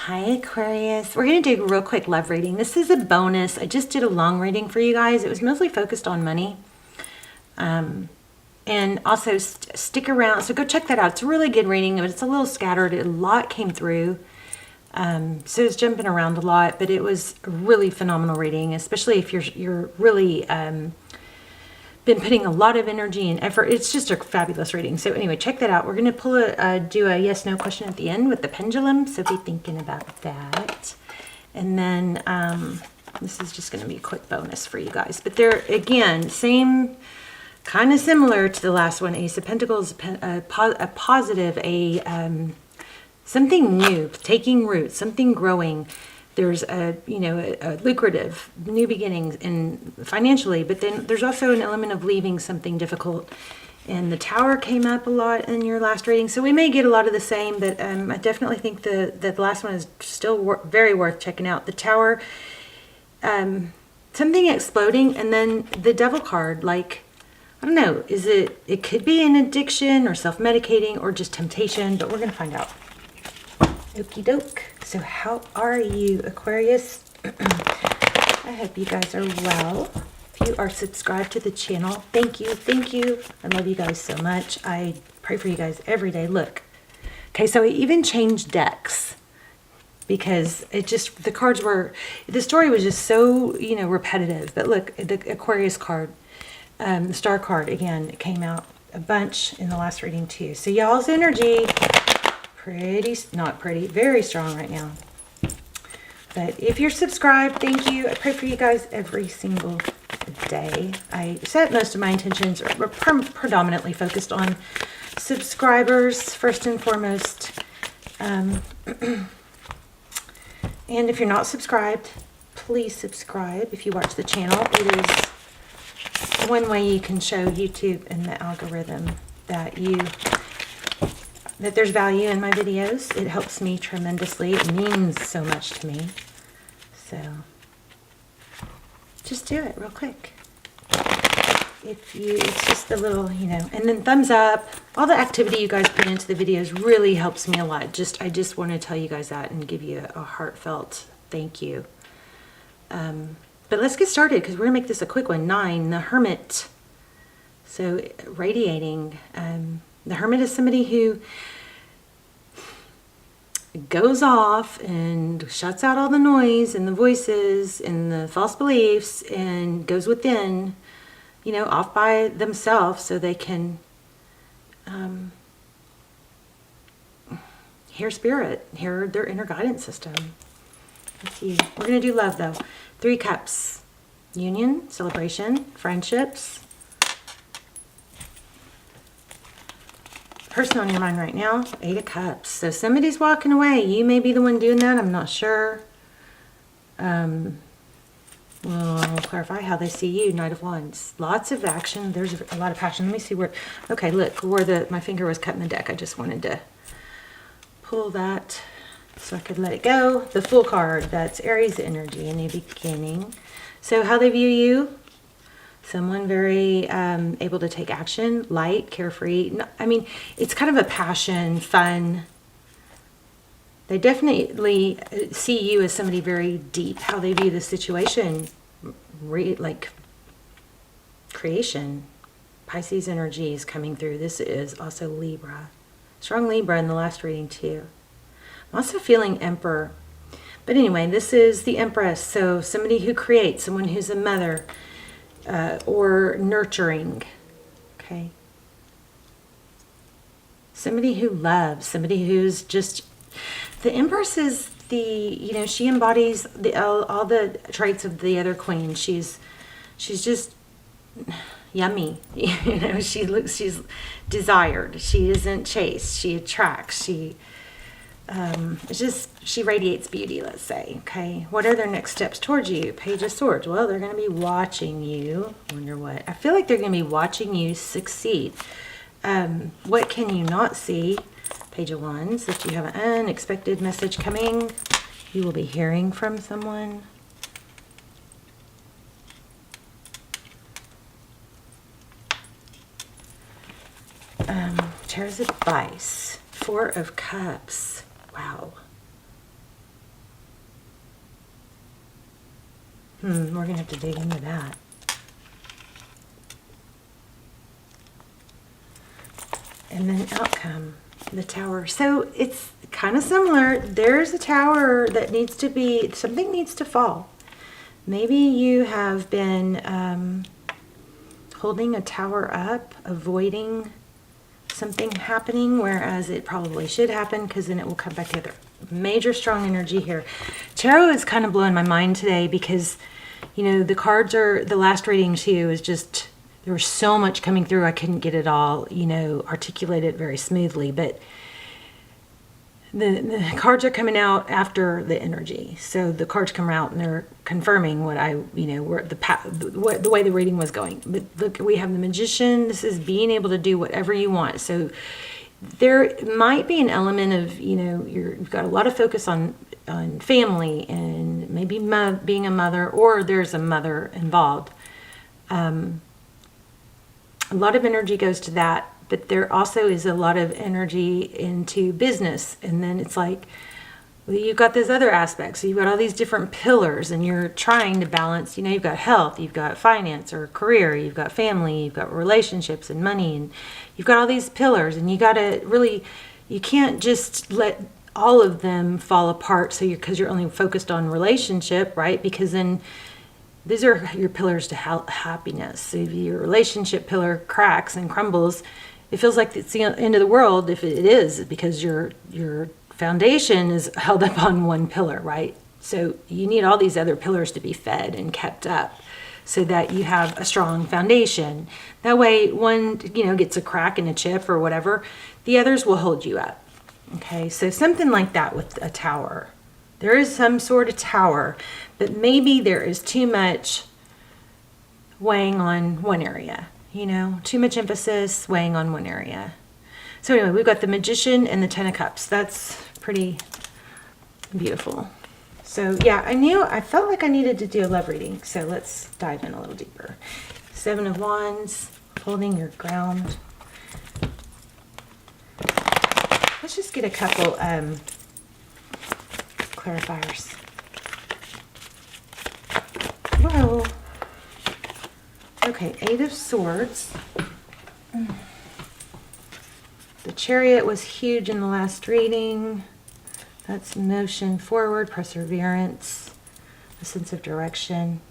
Hi Aquarius. We're going to do a real quick love reading. This is a bonus. I just did a long reading for you guys. It was mostly focused on money. And also stick around. So go check that out. It's a really good reading, but it's a little scattered. A lot came through. So it's jumping around a lot, but it was a really phenomenal reading, especially if you're really been putting a lot of energy and effort. It's just a fabulous reading. So anyway, check that out. We're going to do a yes/no question at the end with the pendulum. So be thinking about that. And then this is just going to be a quick bonus for you guys. But they're, again, same, kind of similar to the last one. Ace of Pentacles, a positive, something new, taking root, something growing. There's a lucrative new beginnings in financially, but then there's also an element of leaving something difficult. And the Tower came up a lot in your last reading, so we may get a lot of the same, but I definitely think the last one is still very worth checking out. The Tower, something exploding, and then the Devil card, like, I don't know, it could be an addiction or self-medicating or just temptation, but we're going to find out. Okie doke. So how are you, Aquarius? I hope you guys are well. If you are subscribed to the channel, thank you. Thank you. I love you guys so much. I pray for you guys every day. Look. Okay, so I even changed decks because the cards were, the story was just so, repetitive. But look, the Aquarius card, the Star card, again, it came out a bunch in the last reading too. So y'all's energy, very strong right now. But if you're subscribed, thank you. I pray for you guys every single day. I set most of my intentions are predominantly focused on subscribers first and foremost. And if you're not subscribed, please subscribe. If you watch the channel, it is one way you can show YouTube and the algorithm that there's value in my videos. It helps me tremendously. It means so much to me. So just do it real quick. It's just a little, and then thumbs up. All the activity you guys put into the videos really helps me a lot. I just want to tell you guys that and give you a heartfelt thank you. But let's get started because we're gonna make this a quick one. 9, the Hermit. So radiating. The Hermit is somebody who goes off and shuts out all the noise and the voices and the false beliefs and goes within, off by themselves so they can hear spirit, hear their inner guidance system. Let's see. We're going to do love though. 3 cups. Union, celebration, friendships. Person on your mind right now, 8 of Cups. So somebody's walking away. You may be the one doing that. I'm not sure. Well, I'll clarify how they see you. Knight of Wands. Lots of action. There's a lot of passion. Let me see where. Okay, look where my finger was cutting the deck. I just wanted to pull that so I could let it go. The Fool card. That's Aries energy, a new beginning. So how they view you. Someone very able to take action, light, carefree. I mean, it's kind of a passion, fun. They definitely see you as somebody very deep, how they view the situation, like creation. Pisces energy is coming through. This is also Libra. Strong Libra in the last reading too. I'm also feeling Emperor. But anyway, this is the Empress. So somebody who creates, someone who's a mother. Or nurturing, okay? Somebody who loves, somebody who's just, the Empress is she embodies all the traits of the other queen. She's just yummy, she's desired. She isn't chased. She attracts. She radiates beauty, let's say. Okay, what are their next steps towards you? Page of Swords. Well, they're going to be watching you. Wonder what? I feel like they're going to be watching you succeed. What can you not see? Page of Wands. If you have an unexpected message coming, you will be hearing from someone. Chair's advice. 4 of Cups. Wow. We're going to have to dig into that. And then outcome, the tower. So it's kind of similar. There's a tower that needs to be, something needs to fall. Maybe you have been holding a tower up, avoiding something happening, whereas it probably should happen, because then it will come back together. Major strong energy here. Tarot is kind of blowing my mind today because, you know, the cards are, the last reading too is just, there was so much coming through, I couldn't get it all, you know, articulated very smoothly, but the cards are coming out after the energy. So the cards come out and they're confirming what I, you know, where the way the reading was going. But look, we have the Magician. This is being able to do whatever you want. So there might be an element of, you know, you've got a lot of focus on family and maybe being a mother, or there's a mother involved. A lot of energy goes to that, but there also is a lot of energy into business. And then it's like, well, you've got those other aspects. So you've got all these different pillars and you're trying to balance, you know, you've got health, you've got finance or career, you've got family, you've got relationships and money, and you've got all these pillars, and you got to really, you can't just let all of them fall apart. So because you're only focused on relationship, right? Because then these are your pillars to happiness. So if your relationship pillar cracks and crumbles, it feels like it's the end of the world. If it is, because your foundation is held up on one pillar, right? So you need all these other pillars to be fed and kept up so that you have a strong foundation. That way, one, you know, gets a crack and a chip or whatever, the others will hold you up. Okay, so something like that with a tower. There is some sort of tower, but maybe there is too much weighing on one area, you know, too much emphasis weighing on one area. So anyway, we've got the Magician and the Ten of Cups. That's pretty beautiful. So yeah, I felt like I needed to do a love reading. So let's dive in a little deeper. Seven of Wands, holding your ground. Let's just get a couple clarifiers. Whoa. Okay, Eight of Swords. The Chariot was huge in the last reading. That's motion forward, perseverance, a sense of direction.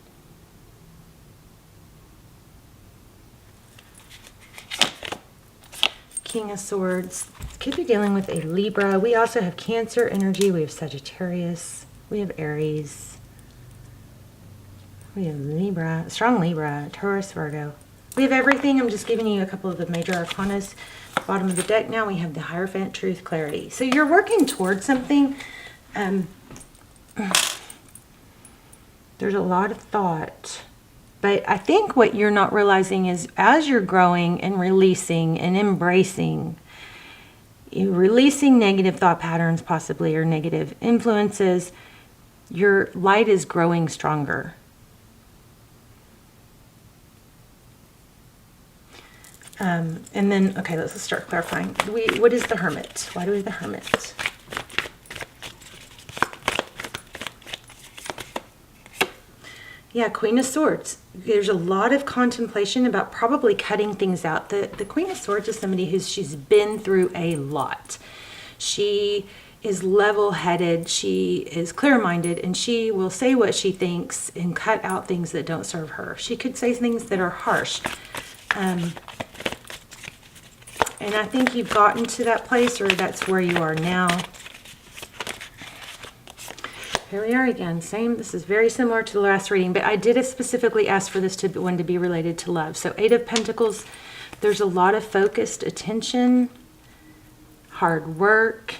King of Swords. Could be dealing with a Libra. We also have Cancer energy. We have Sagittarius. We have Aries. We have Libra, strong Libra, Taurus, Virgo. We have everything. I'm just giving you a couple of the major arcanas. Bottom of the deck now, we have the Hierophant, Truth, Clarity. So you're working towards something. There's a lot of thought. But I think what you're not realizing is as you're growing and releasing and embracing, you're releasing negative thought patterns possibly, or negative influences, your light is growing stronger. And then, okay, let's start clarifying. What is the Hermit? Why do we have the Hermit? Yeah, Queen of Swords. There's a lot of contemplation about probably cutting things out. The Queen of Swords is somebody she's been through a lot. She is level-headed, she is clear-minded, and she will say what she thinks and cut out things that don't serve her. She could say things that are harsh. And I think you've gotten to that place, or that's where you are now. Here we are again. Same. This is very similar to the last reading, but I did specifically ask for this one to be related to love. So Eight of Pentacles, there's a lot of focused attention, hard work,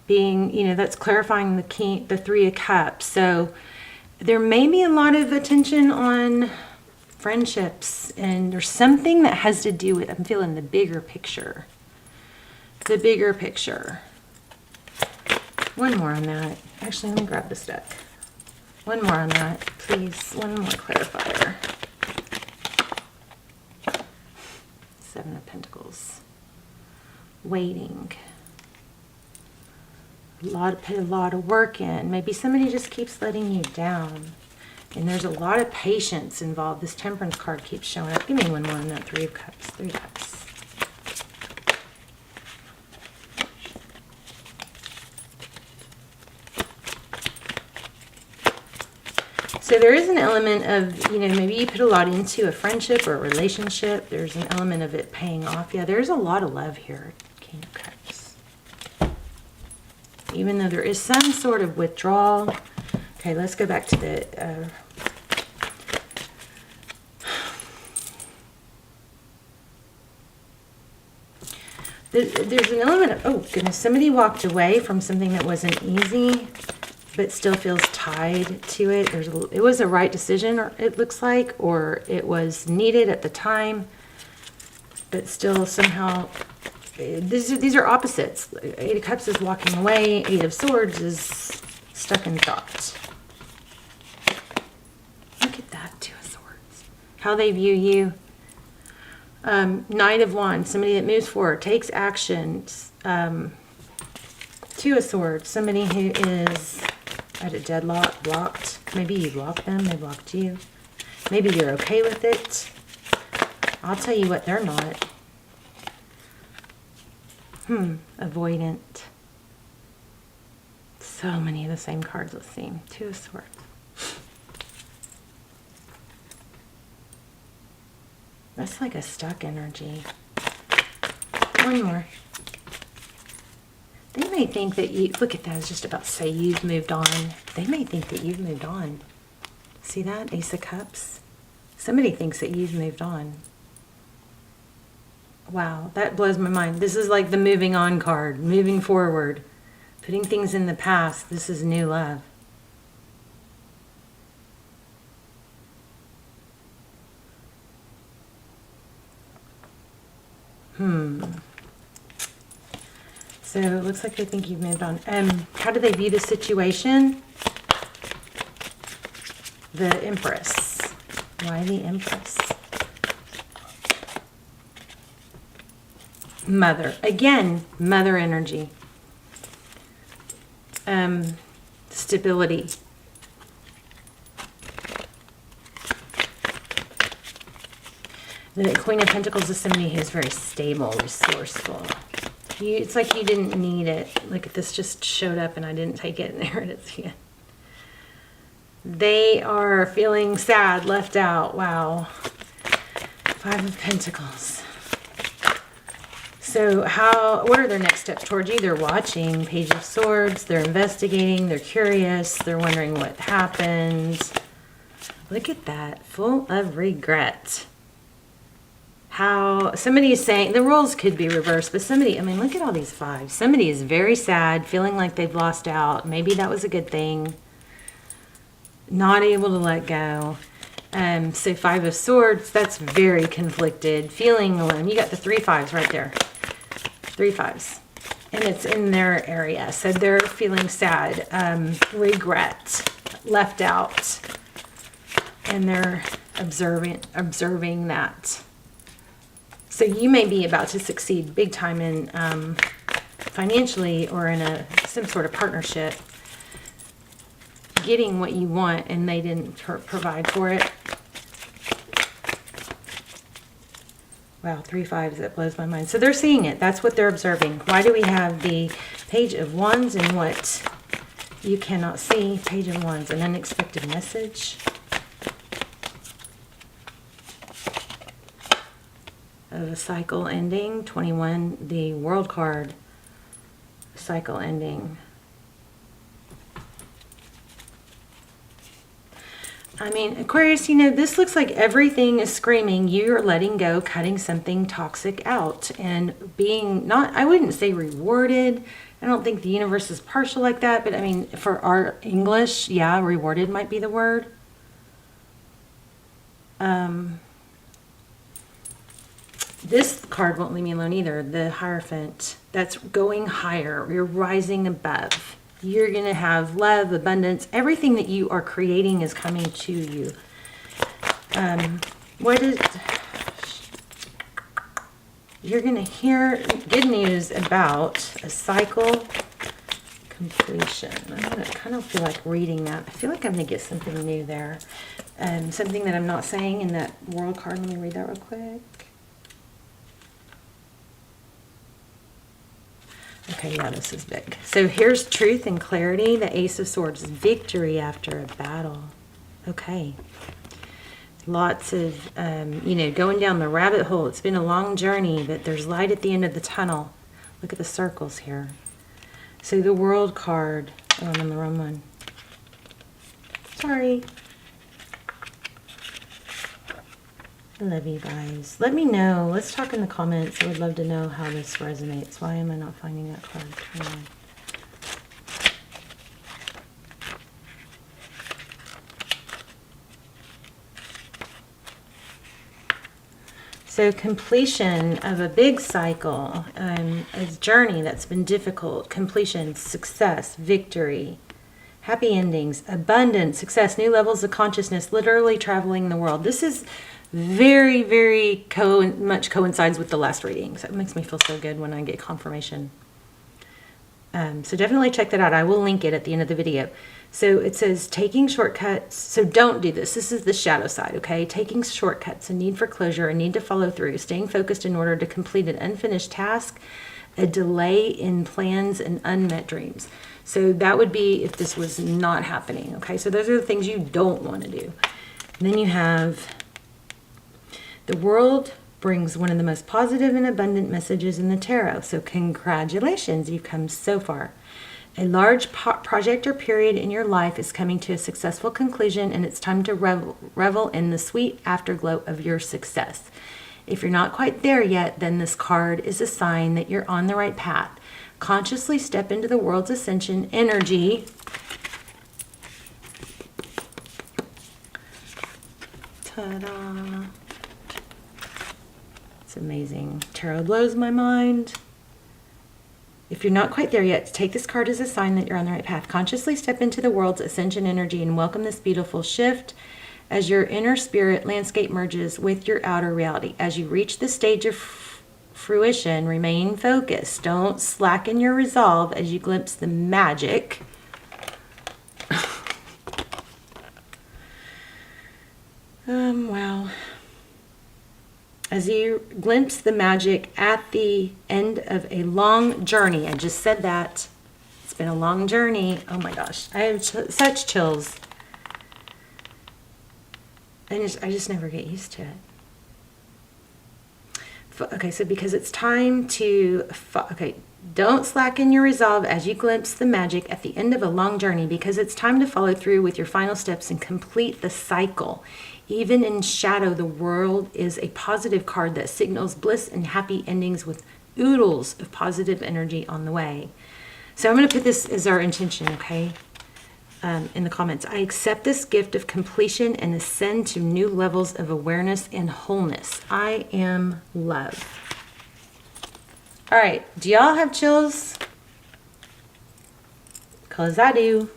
being, you know, that's clarifying the Three of Cups. So there may be a lot of attention on friendships, and there's something that has to do with, I'm feeling the bigger picture. The bigger picture. One more on that. Actually, let me grab this deck. One more on that, please. One more clarifier. Seven of Pentacles. Waiting. Put a lot of work in. Maybe somebody just keeps letting you down. And there's a lot of patience involved. This Temperance card keeps showing up. Give me one more on that Three of Cups. Three of Cups. So there is an element of, you know, maybe you put a lot into a friendship or a relationship. There's an element of it paying off. Yeah, there's a lot of love here. King of Cups. Even though there is some sort of withdrawal. Okay, let's go back to the... there's an element of, oh goodness, somebody walked away from something that wasn't easy, but still feels tied to it. It was a right decision, or it looks like, or it was needed at the time, but still somehow, these are opposites. Eight of Cups is walking away. Eight of Swords is stuck in thought. Look at that, Two of Swords. How they view you. Knight of Wands, somebody that moves forward, takes actions. Two of Swords, somebody who is at a deadlock, blocked. Maybe you blocked them, they blocked you. Maybe you're okay with it. I'll tell you what, they're not. Avoidant. So many of the same cards, let's see. Two of Swords. That's like a stuck energy. One more. They may think that you, look at that, I was just about to say you've moved on. They may think that you've moved on. See that? Ace of Cups. Somebody thinks that you've moved on. Wow, that blows my mind. This is like the moving on card, moving forward, putting things in the past. This is new love. So it looks like they think you've moved on. How do they view the situation? The Empress. Why the Empress? Mother. Again, mother energy. Stability. The Queen of Pentacles is somebody who's very stable, resourceful. It's like you didn't need it. Look at this, just showed up and I didn't take it, and there it is again. They are feeling sad, left out. Wow. Five of Pentacles. So what are their next steps towards you? They're watching. Page of Swords. They're investigating. They're curious. They're wondering what happened. Look at that. Full of regret. How somebody is saying, the roles could be reversed, but somebody, I mean, look at all these fives. Somebody is very sad, feeling like they've lost out. Maybe that was a good thing. Not able to let go. So Five of Swords, that's very conflicted. Feeling alone. You got the three fives right there. Three fives. And it's in their area. So they're feeling sad, regret, left out. And they're observing that. So you may be about to succeed big time in financially or in some sort of partnership, getting what you want, and they didn't provide for it. Wow, three fives, that blows my mind. So they're seeing it. That's what they're observing. Why do we have the Page of Wands and what you cannot see? Page of Wands, an unexpected message. The cycle ending. 21, the World card. Cycle ending. I mean, Aquarius, you know, this looks like everything is screaming you're letting go, cutting something toxic out, and being not, I wouldn't say rewarded. I don't think the universe is partial like that, but I mean, for our English, yeah, rewarded might be the word. This card won't leave me alone either. The Hierophant. That's going higher. You're rising above. You're going to have love, abundance. Everything that you are creating is coming to you. You're going to hear good news about a cycle completion. I kind of feel like reading that. I feel like I'm going to get something new there. Something that I'm not saying in that world card. Let me read that real quick. Okay, yeah, this is big. So here's truth and clarity. The Ace of Swords, victory after a battle. Okay. Lots of, you know, going down the rabbit hole. It's been a long journey, but there's light at the end of the tunnel. Look at the circles here. So the world card. Oh, I'm on the wrong one. Sorry. I love you guys. Let me know. Let's talk in the comments. I would love to know how this resonates. Why am I not finding that card? Come on. So completion of a big cycle, a journey that's been difficult, completion, success, victory, happy endings, abundance, success, new levels of consciousness, literally traveling the world. This is very, very much coincides with the last reading. So it makes me feel so good when I get confirmation. So definitely check that out. I will link it at the end of the video. So it says taking shortcuts. So don't do this. This is the shadow side, okay? Taking shortcuts, a need for closure, a need to follow through, staying focused in order to complete an unfinished task, a delay in plans, and unmet dreams. So that would be if this was not happening, okay? So those are the things you don't want to do. And then you have the world brings one of the most positive and abundant messages in the tarot. So congratulations, you've come so far. A large project or period in your life is coming to a successful conclusion, and it's time to revel in the sweet afterglow of your success. If you're not quite there yet, then this card is a sign that you're on the right path. Consciously step into the world's ascension energy. Ta-da! It's amazing. Tarot blows my mind. If you're not quite there yet, take this card as a sign that you're on the right path. Consciously step into the world's ascension energy and welcome this beautiful shift as your inner spirit landscape merges with your outer reality. As you reach the stage of fruition, remain focused. Don't slacken your resolve as you glimpse the magic. Wow. As you glimpse the magic at the end of a long journey. I just said that. It's been a long journey. Oh my gosh. I have such chills. I just never get used to it. Okay, so because it's time to... Okay, don't slacken your resolve as you glimpse the magic at the end of a long journey, because it's time to follow through with your final steps and complete the cycle. Even in shadow, the world is a positive card that signals bliss and happy endings with oodles of positive energy on the way. So I'm going to put this as our intention, okay, in the comments. I accept this gift of completion and ascend to new levels of awareness and wholeness. I am love. All right, do y'all have chills? Because I do.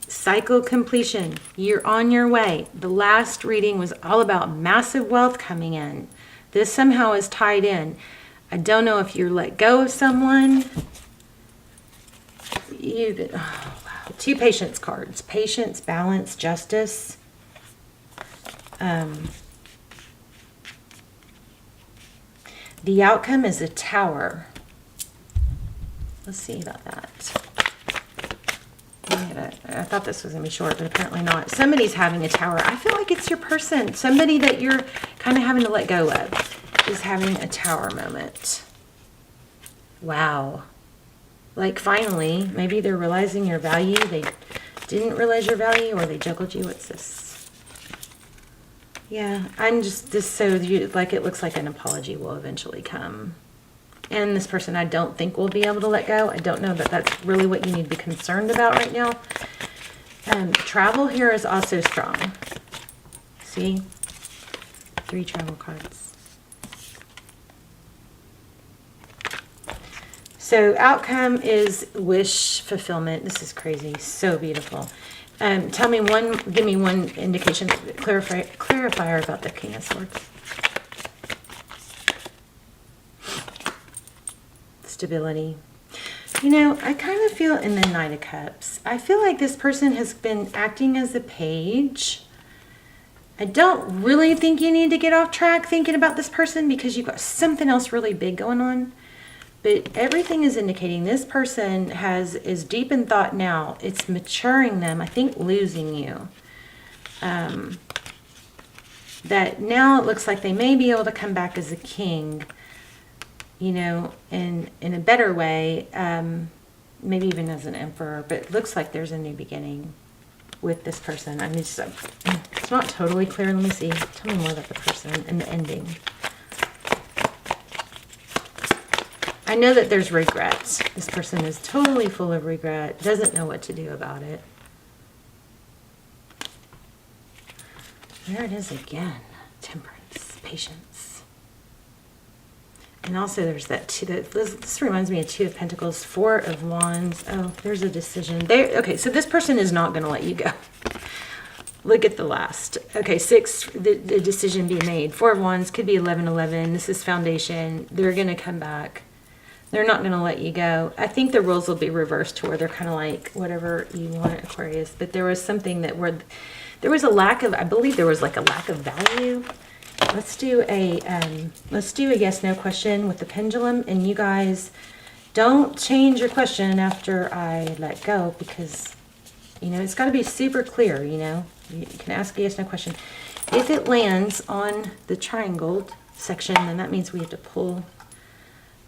Cycle completion. You're on your way. The last reading was all about massive wealth coming in. This somehow is tied in. I don't know if you let go of someone. Oh, wow. 2 patience cards. Patience, balance, justice. The outcome is a tower. Let's see about that. I thought this was going to be short, but apparently not. Somebody's having a tower. I feel like it's your person. Somebody that you're kind of having to let go of is having a tower moment. Wow. Like finally, maybe they're realizing your value. They didn't realize your value, or they juggled you. What's this? Yeah, I'm just so like it looks like an apology will eventually come. And this person I don't think will be able to let go. I don't know that that's really what you need to be concerned about right now. Travel here is also strong. See? 3 travel cards. So outcome is wish fulfillment. This is crazy. So beautiful. Give me one indication, clarifier about the King of Swords. Stability. You know, I kind of feel in the Knight of Cups, I feel like this person has been acting as a page. I don't really think you need to get off track thinking about this person because you've got something else really big going on. But everything is indicating this person is deep in thought now. It's maturing them. I think losing you. That now it looks like they may be able to come back as a king, you know, in a better way, maybe even as an emperor, but it looks like there's a new beginning with this person. I mean, it's not totally clear. Let me see. Tell me more about the person and the ending. I know that there's regrets. This person is totally full of regret, doesn't know what to do about it. There it is again. Temperance, patience. And also there's that two, this reminds me of Two of Pentacles, Four of Wands. Oh, there's a decision. Okay, so this person is not going to let you go. Look at the last. Okay, 6, the decision being made. Four of Wands, could be 11-11. This is foundation. They're going to come back. They're not going to let you go. I think the roles will be reversed to where they're kind of like, whatever you want, Aquarius. But there was something that where there was a lack of, I believe there was like a lack of value. Let's do a yes, no question with the pendulum. And you guys don't change your question after I let go because, you know, it's got to be super clear, you know. You can ask a yes, no question. If it lands on the triangle section, then that means we have to pull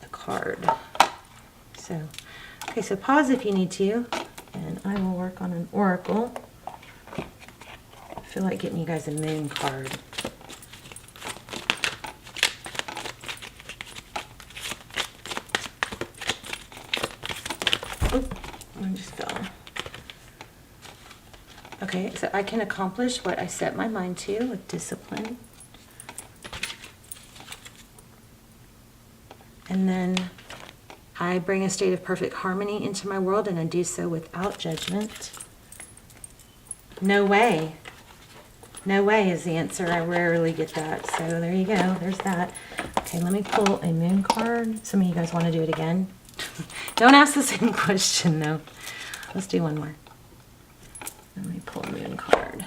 a card. So, okay, so pause if you need to, and I will work on an oracle. I feel like getting you guys a moon card. Oop, I just fell. Okay, so I can accomplish what I set my mind to with discipline. And then I bring a state of perfect harmony into my world, and I do so without judgment. No way. No way is the answer. I rarely get that. So there you go. There's that. Okay, let me pull a moon card. Some of you guys want to do it again. Don't ask the same question, though. Let's do one more. Let me pull a moon card.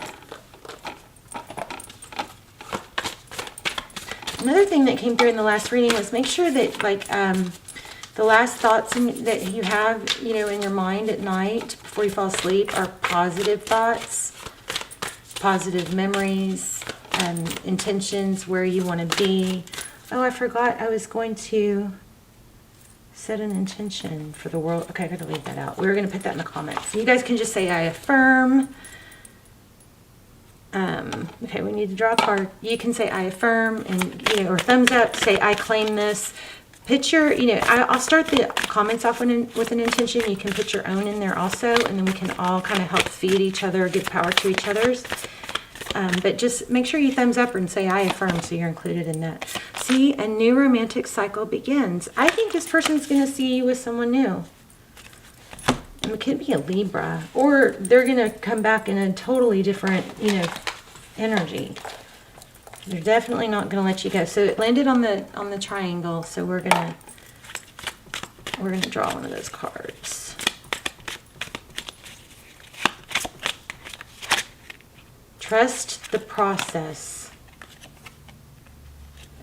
Another thing that came through in the last reading was make sure that, like, the last thoughts that you have, you know, in your mind at night before you fall asleep are positive thoughts, positive memories, intentions, where you want to be. Oh, I forgot I was going to set an intention for the world. Okay, I got to leave that out. We were going to put that in the comments. So you guys can just say, I affirm. Okay, we need to draw a card. You can say, I affirm, and, you know, or thumbs up, say, I claim this. Picture, you know, I'll start the comments off with an intention. You can put your own in there also, and then we can all kind of help feed each other, give power to each other's. But just make sure you thumbs up and say, I affirm, so you're included in that. See, a new romantic cycle begins. I think this person's going to see you with someone new. And it could be a Libra, or they're going to come back in a totally different, you know, energy. They're definitely not going to let you go. So it landed on the triangle, so we're gonna draw one of those cards. Trust the process.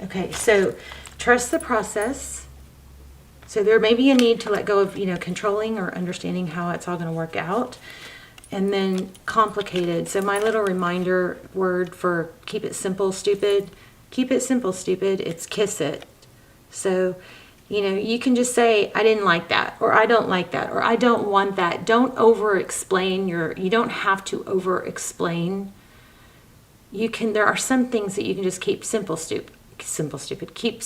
Okay, so trust the process. So there may be a need to let go of, you know, controlling or understanding how it's all going to work out. And then complicated. So my little reminder word for keep it simple, stupid. Keep it simple, stupid. It's kiss it. So, you know, you can just say, I didn't like that, or I don't like that, or I don't want that. Don't over-explain you don't have to over-explain. There are some things that you can just keep simple, stupid. Keep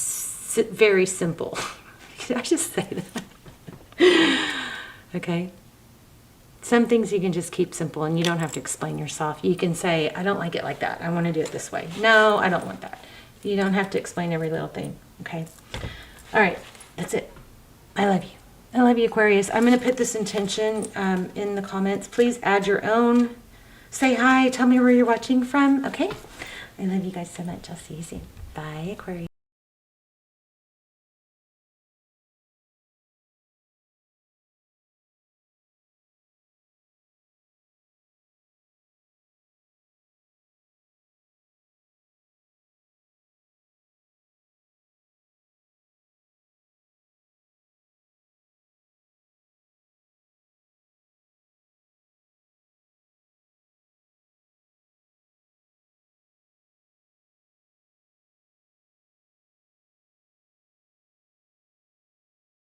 very simple. Did I just say that? Okay. Some things you can just keep simple, and you don't have to explain yourself. You can say, I don't like it like that. I want to do it this way. No, I don't want that. You don't have to explain every little thing. Okay. All right. That's it. I love you. I love you, Aquarius. I'm going to put this intention in the comments. Please add your own. Say hi. Tell me where you're watching from. Okay. I love you guys so much. I'll see you soon. Bye, Aquarius.